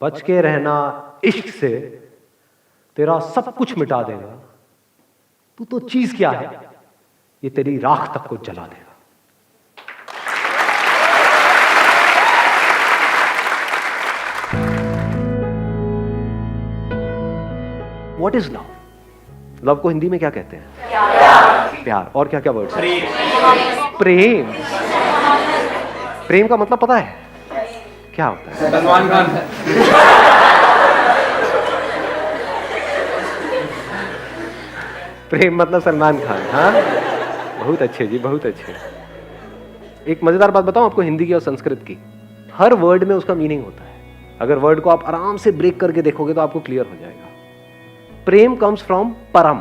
बच के रहना इश्क से, तेरा सब कुछ मिटा देगा। तू तो चीज क्या है, ये तेरी राख तक को जला देगा। What is love? लव को हिंदी में क्या कहते हैं? प्यार। और क्या क्या वर्ड? प्रेम। प्रेम का मतलब पता है क्या होता है? सलमान खान। प्रेम मतलब सलमान खान। हाँ, बहुत अच्छे जी, बहुत अच्छे। एक मजेदार बात बताऊं आपको हिंदी की और संस्कृत की, हर वर्ड में उसका मीनिंग होता है। अगर वर्ड को आप आराम से ब्रेक करके देखोगे तो आपको क्लियर हो जाएगा। प्रेम कम्स फ्रॉम परम।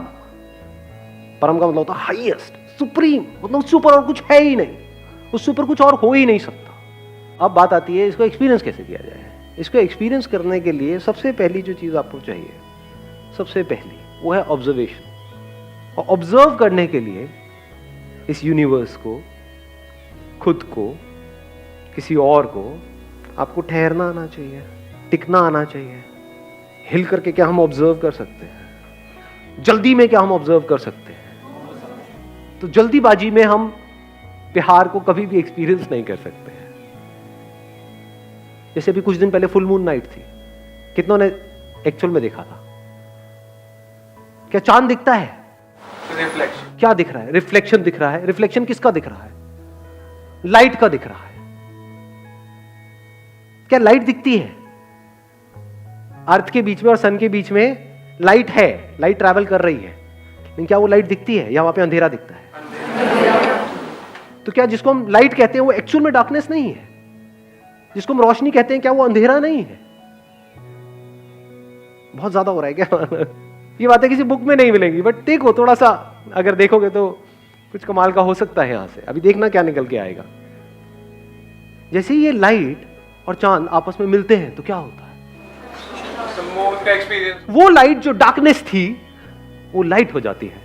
परम का मतलब होता है हाईएस्ट, सुप्रीम, मतलब उससे ऊपर और कुछ है ही नहीं, उससे ऊपर कुछ और हो ही नहीं सकता। अब बात आती है इसको एक्सपीरियंस कैसे किया जाए। इसको एक्सपीरियंस करने के लिए सबसे पहली जो चीज आपको चाहिए, सबसे पहली वो है ऑब्जर्वेशन। और ऑब्जर्व करने के लिए इस यूनिवर्स को, खुद को, किसी और को, आपको ठहरना आना चाहिए, टिकना आना चाहिए। हिल करके क्या हम ऑब्जर्व कर सकते हैं? जल्दी में क्या हम ऑब्जर्व कर सकते हैं? तो जल्दीबाजी में हम प्यार को कभी भी एक्सपीरियंस नहीं कर सकते हैं। जैसे अभी कुछ दिन पहले फुल मून नाइट थी, कितनों ने एक्चुअल में देखा था? क्या चांद दिखता है? रिफ्लेक्शन। क्या दिख रहा है? रिफ्लेक्शन दिख रहा है। रिफ्लेक्शन किसका दिख रहा है? लाइट का दिख रहा है। क्या लाइट दिखती है? अर्थ के बीच में और सन के बीच में लाइट है, लाइट ट्रैवल कर रही है, लेकिन क्या वो लाइट दिखती है या वहां पे अंधेरा दिखता है? तो क्या जिसको हम लाइट कहते हैं वो एक्चुअल में डार्कनेस नहीं है? जिसको हम रोशनी कहते हैं क्या वो अंधेरा नहीं है? बहुत ज्यादा हो रहा है क्या? ये बातें किसी बुक में नहीं मिलेंगी, बट देखो थोड़ा सा अगर देखोगे तो कुछ कमाल का हो सकता है यहां से। अभी देखना क्या निकल के आएगा। जैसे ही ये लाइट और चांद आपस में मिलते हैं तो क्या होता है? का एक्सपीरियंस, वो लाइट जो डार्कनेस थी वो लाइट हो जाती है,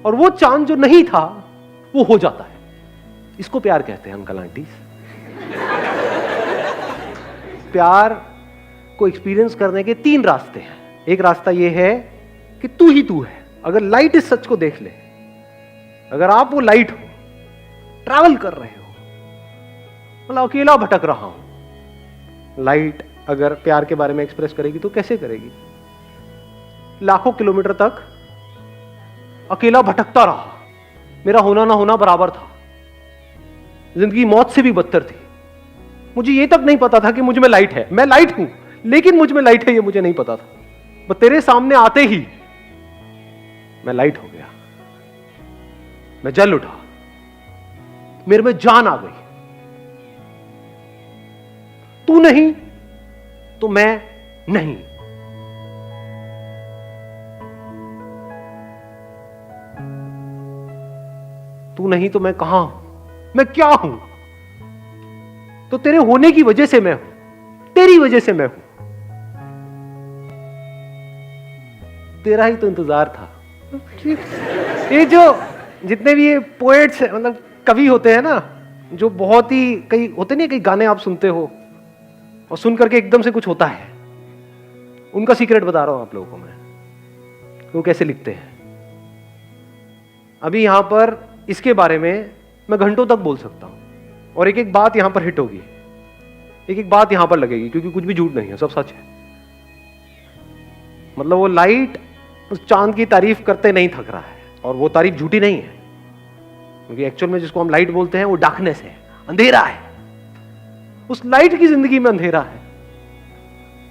और वो चांद जो नहीं था वो हो जाता है। इसको प्यार कहते हैं अंकल आंटी। प्यार को एक्सपीरियंस करने के 3 रास्ते हैं। एक रास्ता ये है कि तू ही तू है। अगर लाइट इस सच को देख ले, अगर आप वो लाइट हो, ट्रैवल कर रहे हो, मतलब अकेला भटक रहा हूं, लाइट अगर प्यार के बारे में एक्सप्रेस करेगी तो कैसे करेगी? लाखों किलोमीटर तक अकेला भटकता रहा, मेरा होना ना होना बराबर था, जिंदगी मौत से भी बदतर थी। मुझे ये तक नहीं पता था कि मुझ में लाइट है। मैं लाइट हूं, लेकिन मुझ में लाइट है ये मुझे नहीं पता था। बस तेरे सामने आते ही मैं लाइट हो गया, मैं जल उठा, मेरे में जान आ गई। तू नहीं तो मैं नहीं। तू नहीं तो मैं कहां हूं, मैं क्या हूं? तो तेरे होने की वजह से मैं हूं, तेरी वजह से मैं हूं। तेरा ही तो इंतजार था। ये जो जितने भी ये पोएट्स मतलब कवि होते हैं ना, जो बहुत ही, कई होते नहीं, कई गाने आप सुनते हो और सुन करके एकदम से कुछ होता है, उनका सीक्रेट बता रहा हूं आप लोगों को मैं, वो कैसे लिखते हैं। अभी यहां पर इसके बारे में मैं घंटों तक बोल सकता हूं, और एक एक बात यहां पर हिट होगी, एक एक बात यहां पर लगेगी, क्योंकि कुछ भी झूठ नहीं है, सब सच है। मतलब वो लाइट उस चांद की तारीफ करते नहीं थक रहा है, और वो तारीफ झूठी नहीं है, क्योंकि एक्चुअल में जिसको हम लाइट बोलते हैं वो डार्कनेस है, अंधेरा है। उस लाइट की जिंदगी में अंधेरा है।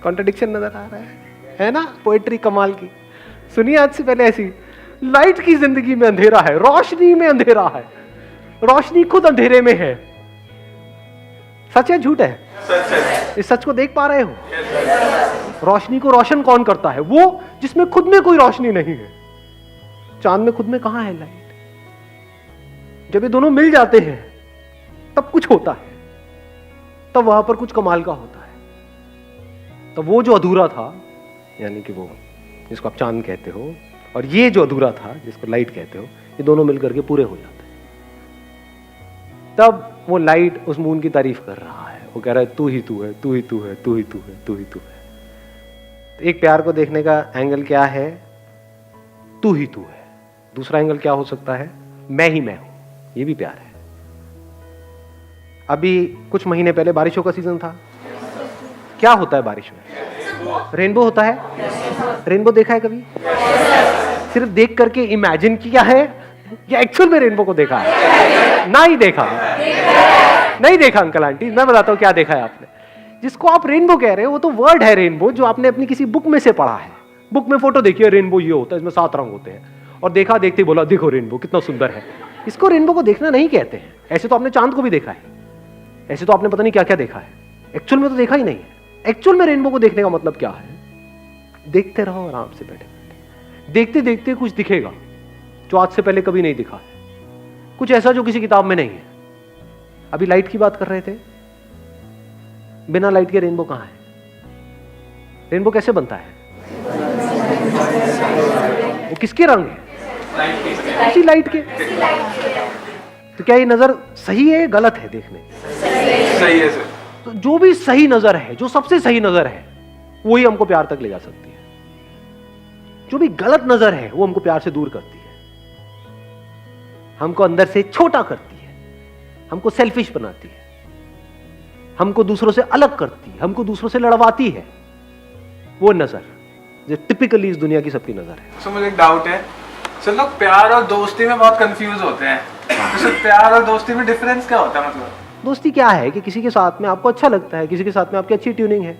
कॉन्ट्रडिक्शन नजर आ रहा है ना? पोएट्री कमाल की। सुनिए आज से पहले ऐसी, लाइट की जिंदगी में अंधेरा है, रोशनी में अंधेरा है, रोशनी खुद अंधेरे में है। सच है झूठ है? सच है। इस सच को देख पा रहे हो? रोशनी को रोशन कौन करता है? वो जिसमें खुद में कोई रोशनी नहीं है। चांद में खुद में कहां है लाइट? जब ये दोनों मिल जाते हैं तब कुछ होता है, तब वहां पर कुछ कमाल का होता है। तब वो जो अधूरा था, यानी कि वो जिसको आप चांद कहते हो, और ये जो अधूरा था जिसको लाइट कहते हो, ये दोनों मिलकर के पूरे हो जाते हैं। तब वो लाइट उस मून की तारीफ कर रहा है, वो कह रहा है तू ही तू है, तू ही तू है, तू ही तू है, तू ही तू है। तो एक प्यार को देखने का एंगल क्या है? तू ही तू है। दूसरा एंगल क्या हो सकता है? मैं ही मैं हूं। ये भी प्यार है। अभी कुछ महीने पहले बारिशों का सीजन था। क्या होता है बारिश में? रेनबो होता है। रेनबो देखा है कभी? सिर्फ देख करके इमेजिन किया है या एक्चुअल में रेनबो को देखा है? ना ही देखा। नहीं देखा अंकल आंटी, मैं बताता हूं क्या देखा है आपने। जिसको आप रेनबो कह रहे हो वो तो वर्ड है रेनबो, जो आपने अपनी किसी बुक में से पढ़ा है। बुक में फोटो देखी है, रेनबो ये होता है, इसमें 7 रंग होते हैं, और देखा, देखते बोला देखो रेनबो कितना सुंदर है। इसको रेनबो को देखना नहीं कहते हैं। ऐसे तो आपने चांद को भी देखा है, ऐसे तो आपने पता नहीं क्या क्या देखा है, एक्चुअल में तो देखा ही नहीं है। एक्चुअल में रेनबो को देखने का मतलब क्या है? देखते रहो आराम से बैठे बैठे, देखते देखते कुछ दिखेगा जो आज से पहले कभी नहीं दिखा है, कुछ ऐसा जो किसी किताब में नहीं है। अभी लाइट की बात कर रहे थे, बिना लाइट के रेनबो कहां है? रेनबो कैसे बनता है? वो किसके रंग है? उसी लाइट के। तो क्या ये नजर सही है गलत है देखने? सही है सर। तो जो भी सही नजर है, जो सबसे सही नजर है, वही हमको प्यार तक ले जा सकती है। जो भी गलत नजर है वो हमको प्यार से दूर करती है, हमको अंदर से छोटा करती है, हमको सेल्फिश बनाती है, हमको दूसरों से अलग करती है, हमको दूसरों से लड़वाती है। वो नजर जो टिपिकली इस दुनिया की सबकी नजर है। सर मुझे एक डाउट है सर, लोग प्यार और दोस्ती में बहुत कंफ्यूज होते हैं। तो सर प्यार और दोस्ती में डिफरेंस क्या होता है? मतलब दोस्ती क्या है कि किसी के साथ में आपको अच्छा लगता है, किसी के साथ में आपकी अच्छी ट्यूनिंग है।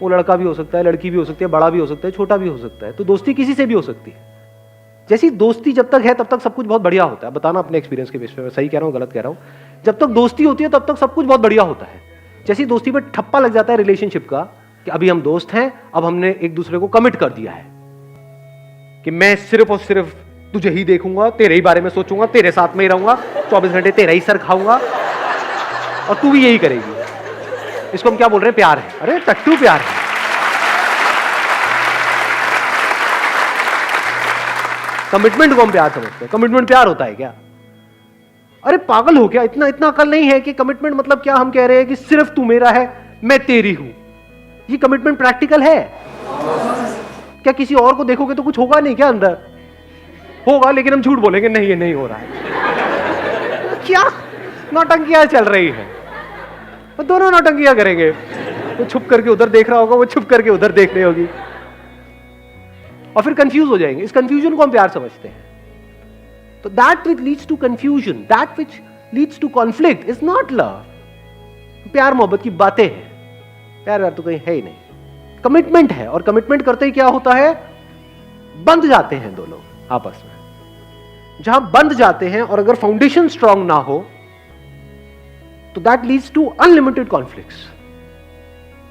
वो लड़का भी हो सकता है, लड़की भी हो सकती है, बड़ा भी हो सकता है, छोटा भी हो सकता है। तो दोस्ती किसी से भी हो सकती है। जैसी दोस्ती जब तक है तब तक सब कुछ बहुत बढ़िया होता है। बताना अपने एक्सपीरियंस के बेस पे, मैं सही कह रहा हूँ गलत कह रहा हूँ। जब तक दोस्ती होती है तब तक सब कुछ बहुत बढ़िया होता है। जैसी दोस्ती पे ठप्पा लग जाता है रिलेशनशिप का कि अभी हम दोस्त हैं, अब हमने एक दूसरे को कमिट कर दिया है कि मैं सिर्फ और सिर्फ तुझे ही देखूंगा, तेरे ही बारे में सोचूंगा, तेरे साथ में ही रहूंगा, 24 घंटे तेरा ही सर खाऊंगा और तू भी यही करेगी। इसको हम क्या बोल रहे हैं? प्यार है। अरे टट्टू प्यार है। कमिटमेंट को हम प्यार समझते हैं। कमिटमेंट प्यार होता है क्या? अरे पागल हो क्या? इतना इतना अकल नहीं है कि कमिटमेंट मतलब क्या? हम कह रहे हैं कि सिर्फ तू मेरा है, मैं तेरी हूं। ये कमिटमेंट प्रैक्टिकल है क्या? किसी और को देखोगे तो कुछ होगा नहीं क्या? अंदर होगा, लेकिन हम झूठ बोलेंगे नहीं ये नहीं हो रहा है। क्या नौटंकियां चल रही है? वो दोनों नौटंकियां करेंगे। वो छुप करके उधर देख रहा होगा, वो छुप करके उधर देख रही होगी, और फिर कंफ्यूज हो जाएंगे। इस कंफ्यूजन को हम प्यार समझते हैं। तो that which leads to confusion, that which leads to conflict is not love. प्यार मोहब्बत की बातें हैं, प्यार व्यार तो कहीं है ही नहीं। कमिटमेंट है, और कमिटमेंट करते ही क्या होता है? बंध जाते हैं दो लोग आपस में। जहां बंध जाते हैं और अगर फाउंडेशन स्ट्रांग ना हो तो that leads to unlimited conflicts.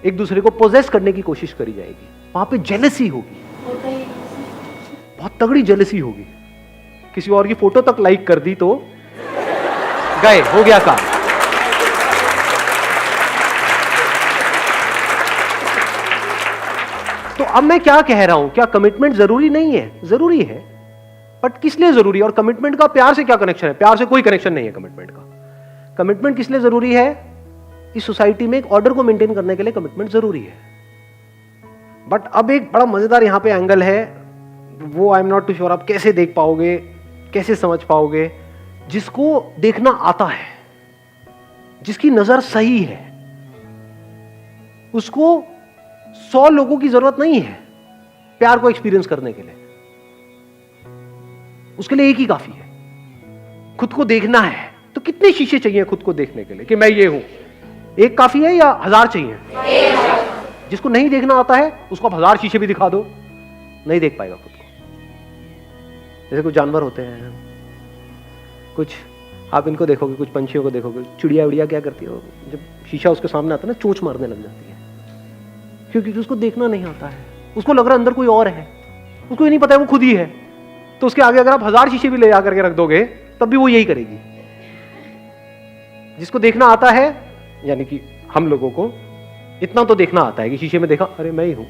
एक दूसरे को पोजेस करने की कोशिश करी जाएगी, वहां पे जेलसी होगी, बहुत तगड़ी जेलसी होगी। किसी और की फोटो तक लाइक कर दी तो गए, हो गया काम। तो अब मैं क्या कह रहा हूं? क्या कमिटमेंट जरूरी नहीं है? जरूरी है, बट किस लिए जरूरी है? और कमिटमेंट का प्यार से क्या कनेक्शन है? प्यार से कोई कनेक्शन नहीं है कमिटमेंट का। कमिटमेंट किस लिए जरूरी है? इस सोसाइटी में एक ऑर्डर को मेंटेन करने के लिए कमिटमेंट जरूरी है। बट अब एक बड़ा मजेदार यहां पे एंगल है, वो I am not too sure आप कैसे देख पाओगे, कैसे समझ पाओगे। जिसको देखना आता है, जिसकी नजर सही है, उसको 100 लोगों की जरूरत नहीं है प्यार को एक्सपीरियंस करने के लिए। उसके लिए एक ही काफी है। खुद को देखना है तो कितने शीशे चाहिए खुद को देखने के लिए कि मैं ये हूं? एक काफी है या 1000 चाहिए? जिसको नहीं देखना आता है उसको आप 1000 शीशे भी दिखा दो, नहीं देख पाएगा खुद को। जैसे कुछ जानवर होते हैं, कुछ आप इनको देखोगे, कुछ पंछियों को देखोगे, चिड़िया उड़िया क्या करती है, जब शीशा उसके सामने आता है ना, चोंच मारने लग जाती है, क्योंकि उसको देखना नहीं आता है। उसको लग रहा है अंदर कोई और है, उसको ये नहीं पता है वो खुद ही है। तो उसके आगे अगर आप 1000 शीशे भी ले जा करके रख दोगे तब भी वो यही करेगी। जिसको देखना आता है, यानी कि हम लोगों को इतना तो देखना आता है कि शीशे में देखा, अरे मैं ही हूं,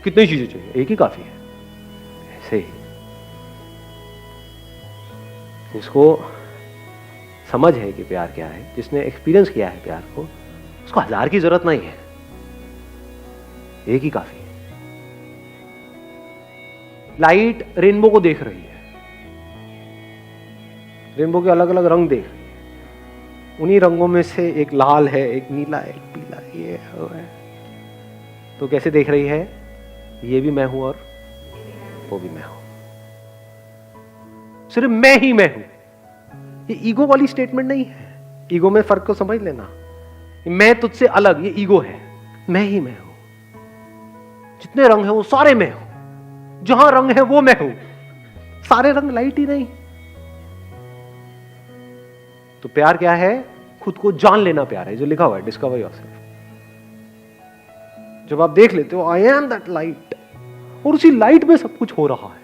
कितने शीशे चाहिए? एक ही काफी है। ऐसे ही इसको समझ है कि प्यार क्या है, जिसने एक्सपीरियंस किया है प्यार को, उसको 1000 की जरूरत नहीं है, एक ही काफी है। लाइट रेनबो को देख रही है, रेनबो के अलग अलग रंग देख रही है, उन्हीं रंगों में से एक लाल है, एक नीला है, एक पीला, ये है। तो कैसे देख रही है? ये भी मैं हूं और वो भी मैं हूं, सिर्फ मैं ही मैं हूं। ये ईगो वाली स्टेटमेंट नहीं है। ईगो में फर्क को समझ लेना, मैं तुझसे अलग, ये ईगो है। मैं ही मैं हूं, जितने रंग हैं वो सारे मैं हूं, जहां रंग है वो मैं हूं, सारे रंग लाइट ही नहीं। तो प्यार क्या है? खुद को जान लेना प्यार है, जो लिखा हुआ है डिस्कवर योरसेल्फ। जब आप देख लेते हो आई एम दैट लाइट, और उसी लाइट में सब कुछ हो रहा है,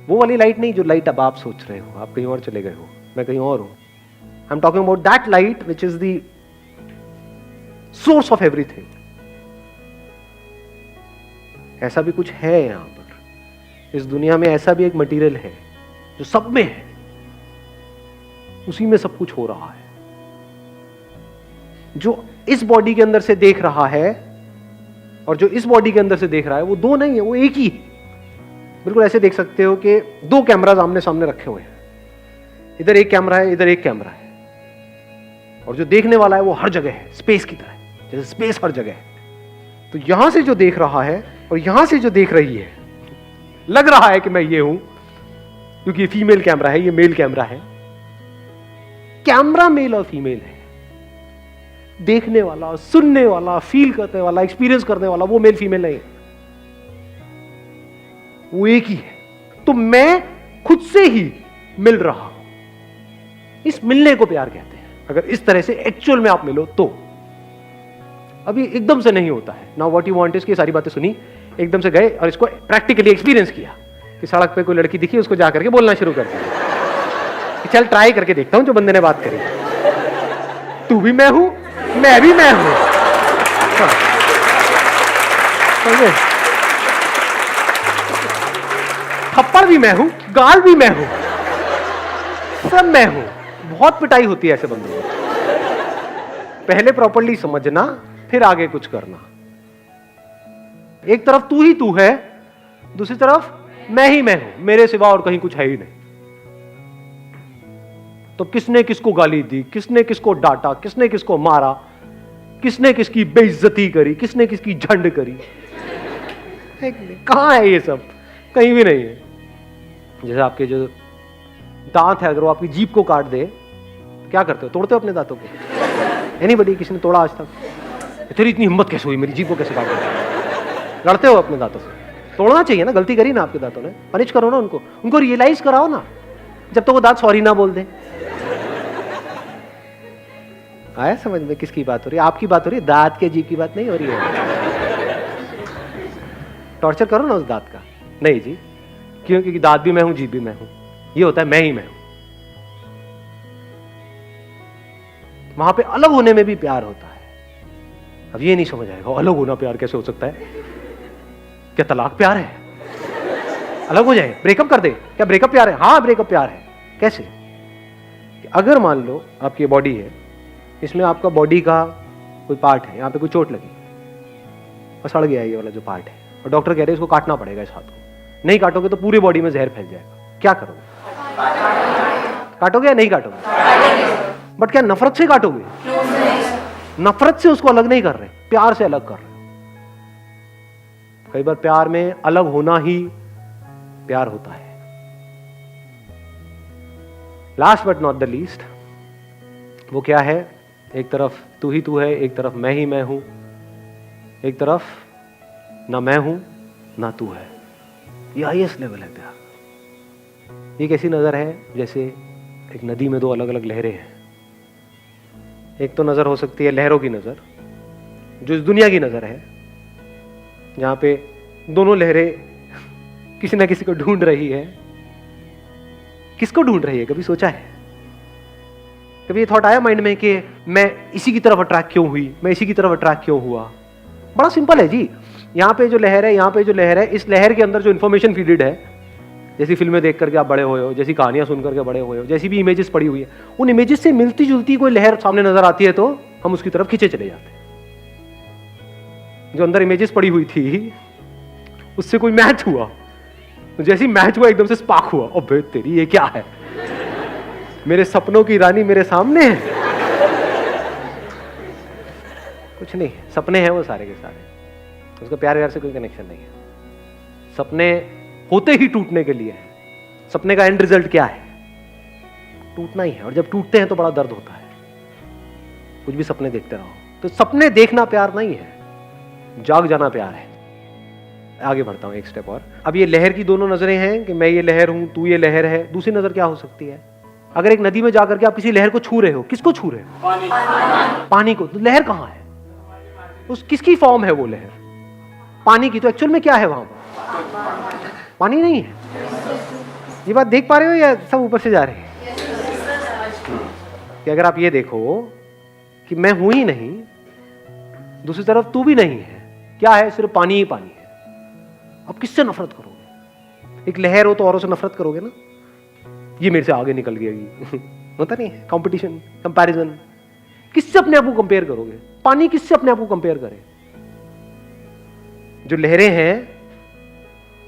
वो वाली लाइट नहीं जो लाइट अब आप सोच रहे हो, आप कहीं और चले गए हो, मैं कहीं और हूं। I am talking about that light which is the source of everything. ऐसा भी कुछ है यहां पर, इस दुनिया में ऐसा भी एक मटेरियल है जो सब में है, उसी में सब कुछ हो रहा है। जो इस बॉडी के अंदर से देख रहा है और जो इस बॉडी के अंदर से देख रहा है, वो दो नहीं है, वो एक ही। बिल्कुल ऐसे देख सकते हो कि दो कैमरास आमने सामने रखे हुए हैं, इधर एक कैमरा है, इधर एक कैमरा है, और जो देखने वाला है वो हर जगह है, स्पेस की तरह, जैसे स्पेस हर जगह है। तो यहां से जो देख रहा है और यहां से जो देख रही है, लग रहा है कि मैं ये हूं, क्योंकि ये फीमेल कैमरा है, ये मेल कैमरा है। कैमरा मेल और फीमेल है, देखने वाला, सुनने वाला, फील करने वाला, एक्सपीरियंस करने वाला, वो मेल फीमेल नहीं, वो एक ही है। तो मैं खुद से ही मिल रहा हूं, इस मिलने को प्यार कहते हैं। अगर इस तरह से एक्चुअल में आप मिलो तो, अभी एकदम से नहीं होता है। Now what you want is की सारी बातें सुनी, एकदम से गए और इसको प्रैक्टिकली एक्सपीरियंस किया कि सड़क पे कोई लड़की दिखी, उसको जाकर के बोलना शुरू कर दिया कि चल ट्राई करके देखता हूं जो बंदे ने बात करी, तू भी मैं हूं, मैं भी मैं हूं। थप्पड़ भी मैं हूं, गाल भी मैं हूं, सब मैं हूं। बहुत पिटाई होती है ऐसे बंदों को। पहले प्रॉपर्ली समझना, फिर आगे कुछ करना। एक तरफ तू ही तू है, दूसरी तरफ मैं ही मैं हूं, मेरे सिवा और कहीं कुछ है ही नहीं। तो किसने किसको गाली दी, किसने किसको डांटा, किसने किसको मारा, किसने किसकी बेइज्जती करी, किसने किसकी झंड करी, कहां है ये सब? कहीं भी नहीं है। जैसे आपके जो दांत है, अगर वो आपकी जीभ को काट दे, तो क्या करते हो? तोड़ते हो अपने दांतों को? एनीबॉडी, किसी ने तोड़ा आज तक? तेरी इतनी हिम्मत कैसे हुई मेरी जीभ को कैसे काट दे? लड़ते हो अपने दांतों से? तोड़ना चाहिए ना, गलती करी ना आपके दांतों ने, पनिश करो ना उनको रियलाइज कराओ ना, जब तक वो दांत सॉरी ना बोल दे। आया समझ में किसकी बात हो रही है? आपकी बात हो रही है, दांत के जीभ की बात नहीं हो रही है। टॉर्चर करो ना उस दांत का। नहीं जी, क्यों? क्योंकि दांत भी मैं हूं, जीभ भी मैं हूं, ये होता है मैं ही मैं हूं। वहां पे अलग होने में भी प्यार होता है। अब ये नहीं समझ आएगा अलग होना प्यार कैसे हो सकता है? क्या तलाक प्यार है? अलग हो जाए, ब्रेकअप कर दे, क्या ब्रेकअप प्यार है? हाँ ब्रेकअप प्यार है। कैसे? अगर मान लो आपकी बॉडी है, इसमें आपका बॉडी का कोई पार्ट है, यहां पे कोई चोट लगी और सड़ गया ये वाला जो पार्ट है, और डॉक्टर कह रहे हैं इसको काटना पड़ेगा इस हाथ को, नहीं काटोगे तो पूरी बॉडी में जहर फैल जाएगा, क्या करोगे? काटोगे या नहीं काटोगे? बट क्या नफरत से काटोगे? नफरत से उसको अलग नहीं कर रहे, प्यार से अलग कर रहे। कई बार प्यार में अलग होना ही प्यार होता है। Last but not the least, वो क्या है? एक तरफ तू ही तू है, एक तरफ मैं ही मैं हूं, एक तरफ ना मैं हूं ना तू है। ये हाईएस्ट लेवल है प्यार। ये कैसी नजर है? जैसे एक नदी में दो अलग अलग लहरें हैं। एक तो नजर हो सकती है लहरों की नजर, जो इस दुनिया की नजर है, जहां पे दोनों लहरें किसी ना किसी को ढूंढ रही है। किसको ढूंढ रही है? कभी सोचा है? कभी ये थॉट आया माइंड में कि मैं इसी की तरफ अट्रैक्ट क्यों हुई, मैं इसी की तरफ अट्रैक्ट क्यों हुआ? बड़ा सिंपल है जी। यहाँ पे जो लहर है, यहाँ पे जो लहर है, इस लहर के अंदर जो इंफॉर्मेशन फीडेड है, जैसी फिल्में देख करके आप बड़े हुए हो, जैसी कहानियां सुन करके बड़े हुए हो, जैसी भी इमेजेस पड़ी हुई है, उन इमेजेस से मिलती जुलती कोई लहर सामने नजर आती है तो हम उसकी तरफ खींचे चले जाते हैं। जो अंदर इमेजेस पड़ी हुई थी उससे कोई मैच हुआ, तो जैसी मैच हुआ एकदम से स्पार्क हुआ, अबे तेरी ये क्या है, मेरे सपनों की रानी मेरे सामने है। कुछ नहीं, सपने हैं वो सारे के सारे, उसका प्यार व्यार से कोई कनेक्शन नहीं है। सपने होते ही टूटने के लिए है। सपने का एंड रिजल्ट क्या है? टूटना ही है, और जब टूटते हैं तो बड़ा दर्द होता है। कुछ भी सपने देखते रहो, तो सपने देखना प्यार नहीं है, जाग जाना प्यार है। आगे बढ़ता हूं एक स्टेप और। अब ये लहर की दोनों नजरें हैं कि मैं ये लहर हूं, तू ये लहर है। दूसरी नजर क्या हो सकती है? अगर एक नदी में जाकर के आप किसी लहर को छू रहे हो, किसको छू रहे हो? पानी को। तो लहर कहां है? उस किसकी फॉर्म है वो लहर? पानी की। तो एक्चुअल में क्या है वहां पर? पानी नहीं है। ये बात देख पा रहे हो या सब ऊपर से जा रहे हैं? कि अगर आप ये देखो कि मैं हूं ही नहीं, दूसरी तरफ तू भी नहीं है, क्या है? सिर्फ पानी ही पानी है। अब किससे नफरत करोगे? एक लहर हो तो औरों से नफरत करोगे ना, ये मेरे से आगे निकल गई। होता नहीं है कंपटीशन, कंपैरिजन। किससे अपने आप को कंपेयर करोगे? पानी किससे अपने आप को कंपेयर करे? जो लहरें हैं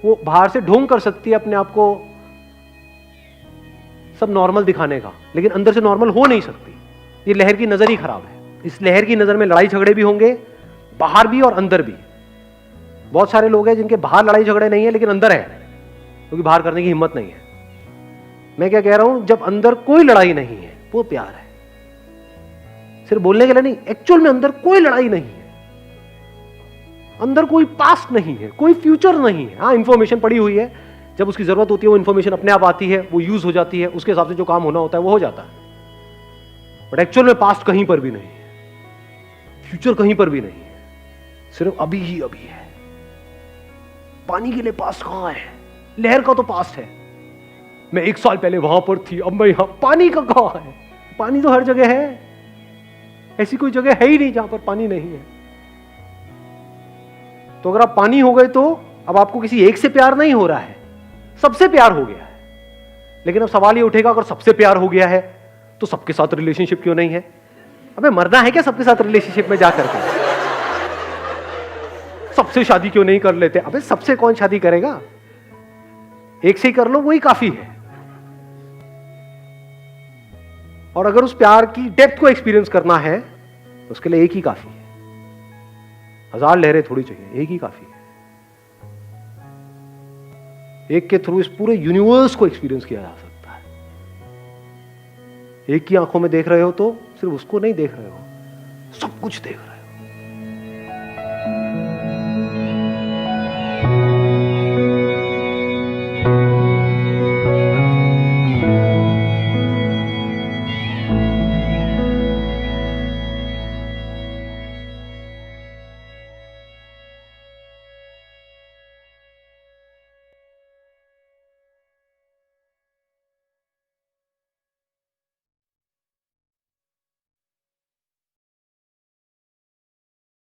वो बाहर से ढोंग कर सकती है अपने आप को सब नॉर्मल दिखाने का, लेकिन अंदर से नॉर्मल हो नहीं सकती। ये लहर की नजर ही खराब है। इस लहर की नजर में लड़ाई झगड़े भी होंगे, बाहर भी और अंदर भी। बहुत सारे लोग हैं जिनके बाहर लड़ाई झगड़े नहीं है लेकिन अंदर है, क्योंकि बाहर करने की हिम्मत नहीं है। मैं क्या कह रहा हूं, जब अंदर कोई लड़ाई नहीं है वो प्यार है। सिर्फ बोलने के लिए नहीं, एक्चुअल में अंदर कोई लड़ाई नहीं है, अंदर कोई पास्ट नहीं है, कोई फ्यूचर नहीं है। हाँ, इंफॉर्मेशन पड़ी हुई है, जब उसकी जरूरत होती है वो इंफॉर्मेशन अपने आप आती है, वो यूज हो जाती है, उसके हिसाब से जो काम होना होता है वो हो जाता है। बट एक्चुअल में पास्ट कहीं पर भी नहीं है, फ्यूचर कहीं पर भी नहीं है, सिर्फ अभी ही अभी है। पानी के लिए पास्ट कहां है? लहर का तो पास्ट है, मैं 1 साल पहले वहां पर थी, अब मैं यहां। पानी का कहां है? पानी तो हर जगह है, ऐसी कोई जगह है ही नहीं जहां पर पानी नहीं है। तो अगर आप पानी हो गए तो अब आपको किसी एक से प्यार नहीं हो रहा है, सबसे प्यार हो गया है। लेकिन अब सवाल ये उठेगा, अगर सबसे प्यार हो गया है तो सबके साथ रिलेशनशिप क्यों नहीं है? अबे मरना है क्या सबके साथ रिलेशनशिप में जाकर के? सबसे शादी क्यों नहीं कर लेते? अबे सबसे कौन शादी करेगा? एक से ही कर लो, वही काफी है। और अगर उस प्यार की डेप्थ को एक्सपीरियंस करना है तो उसके लिए एक ही काफी है। 1000 लहरें थोड़ी चाहिए, एक ही काफी है। एक के थ्रू इस पूरे यूनिवर्स को एक्सपीरियंस किया जा सकता है। एक की आंखों में देख रहे हो तो सिर्फ उसको नहीं देख रहे हो, सब कुछ देख रहे हो।